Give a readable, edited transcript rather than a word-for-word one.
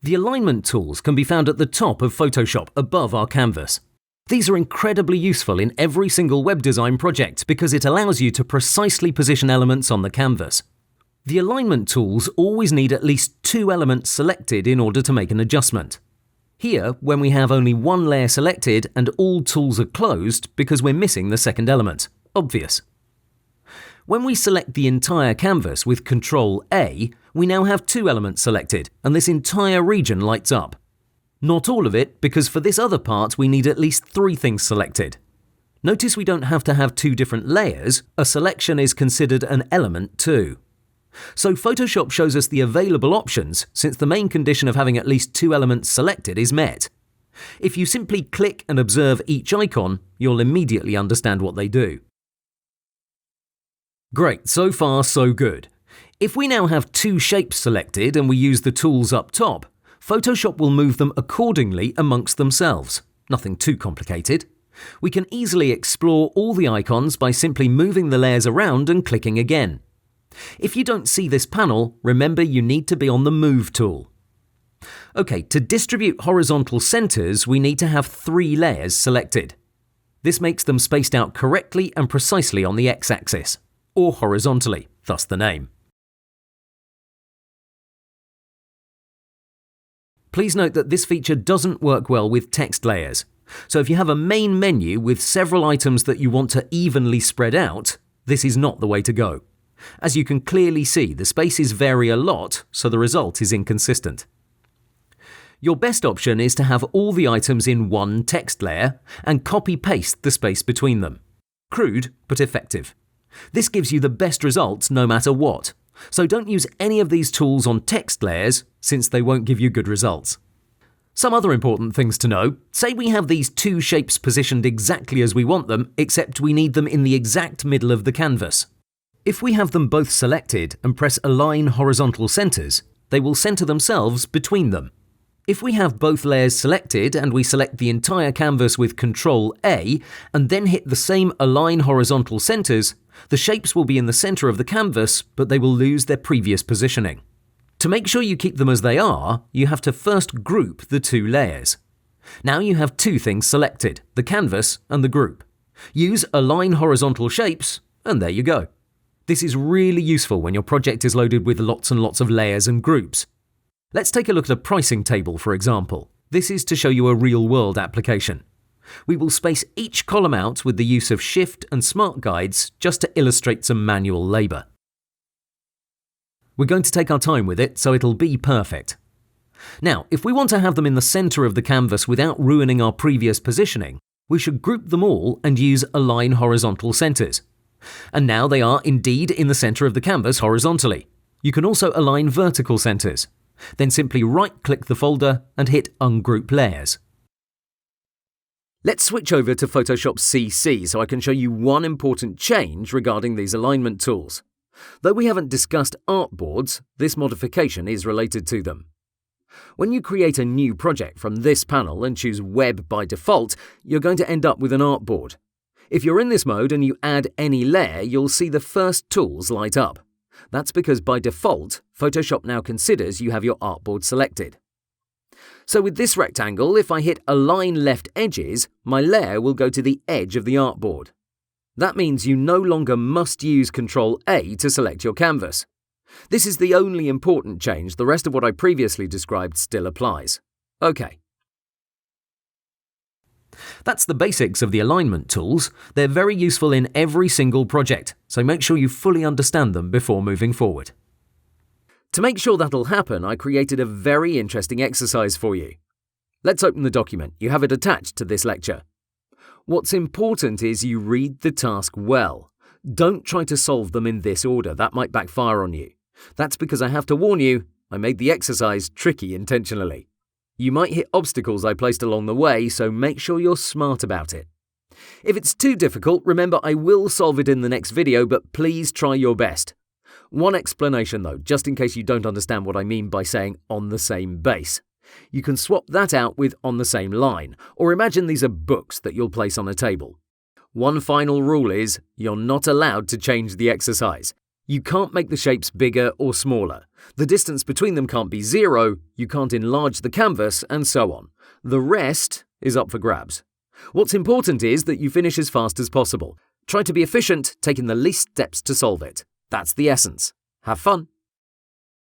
The alignment tools can be found at the top of Photoshop above our canvas. These are incredibly useful in every single web design project because it allows you to precisely position elements on the canvas. The alignment tools always need at least 2 elements selected in order to make an adjustment. Here, when we have only one layer selected and all tools are closed because we're missing the second element. Obvious. When we select the entire canvas with Ctrl A, we now have 2 elements selected, and this entire region lights up. Not all of it, because for this other part we need at least 3 things selected. Notice we don't have to have 2 different layers, a selection is considered an element too. So Photoshop shows us the available options since the main condition of having at least 2 elements selected is met. If you simply click and observe each icon, you'll immediately understand what they do. Great, so far so good. If we now have 2 shapes selected and we use the tools up top, Photoshop will move them accordingly amongst themselves. Nothing too complicated. We can easily explore all the icons by simply moving the layers around and clicking again. If you don't see this panel, remember you need to be on the Move tool. Okay, to distribute horizontal centers, we need to have 3 layers selected. This makes them spaced out correctly and precisely on the x-axis, or horizontally, thus the name. Please note that this feature doesn't work well with text layers. So if you have a main menu with several items that you want to evenly spread out, this is not the way to go. As you can clearly see, the spaces vary a lot, so the result is inconsistent. Your best option is to have all the items in one text layer and copy-paste the space between them. Crude, but effective. This gives you the best results no matter what. So don't use any of these tools on text layers, since they won't give you good results. Some other important things to know. Say we have these 2 shapes positioned exactly as we want them, except we need them in the exact middle of the canvas. If we have them both selected and press Align Horizontal Centers, they will center themselves between them. If we have both layers selected and we select the entire canvas with Ctrl A and then hit the same Align Horizontal Centers, the shapes will be in the center of the canvas, but they will lose their previous positioning. To make sure you keep them as they are, you have to first group the 2 layers. Now you have 2 things selected, the canvas and the group. Use Align Horizontal Shapes, and there you go. This is really useful when your project is loaded with lots and lots of layers and groups. Let's take a look at a pricing table, for example. This is to show you a real-world application. We will space each column out with the use of Shift and Smart Guides just to illustrate some manual labor. We're going to take our time with it, so it'll be perfect. Now, if we want to have them in the center of the canvas without ruining our previous positioning, we should group them all and use Align Horizontal Centers. And now they are indeed in the center of the canvas horizontally. You can also align vertical centers. Then simply right-click the folder and hit Ungroup Layers. Let's switch over to Photoshop CC so I can show you one important change regarding these alignment tools. Though we haven't discussed artboards, this modification is related to them. When you create a new project from this panel and choose Web by default, you're going to end up with an artboard. If you're in this mode and you add any layer, you'll see the first tools light up. That's because by default, Photoshop now considers you have your artboard selected. So with this rectangle, if I hit Align Left Edges, my layer will go to the edge of the artboard. That means you no longer must use Ctrl A to select your canvas. This is the only important change. The rest of what I previously described still applies. OK. That's the basics of the alignment tools. They're very useful in every single project, so make sure you fully understand them before moving forward. To make sure that'll happen, I created a very interesting exercise for you. Let's open the document. You have it attached to this lecture. What's important is you read the task well. Don't try to solve them in this order. That might backfire on you. That's because I have to warn you, I made the exercise tricky intentionally. You might hit obstacles I placed along the way, so make sure you're smart about it. If it's too difficult, remember I will solve it in the next video, but please try your best. One explanation though, just in case you don't understand what I mean by saying on the same base. You can swap that out with on the same line, or imagine these are books that you'll place on a table. One final rule is, you're not allowed to change the exercise. You can't make the shapes bigger or smaller. The distance between them can't be 0, you can't enlarge the canvas, and so on. The rest is up for grabs. What's important is that you finish as fast as possible. Try to be efficient, taking the least steps to solve it. That's the essence. Have fun!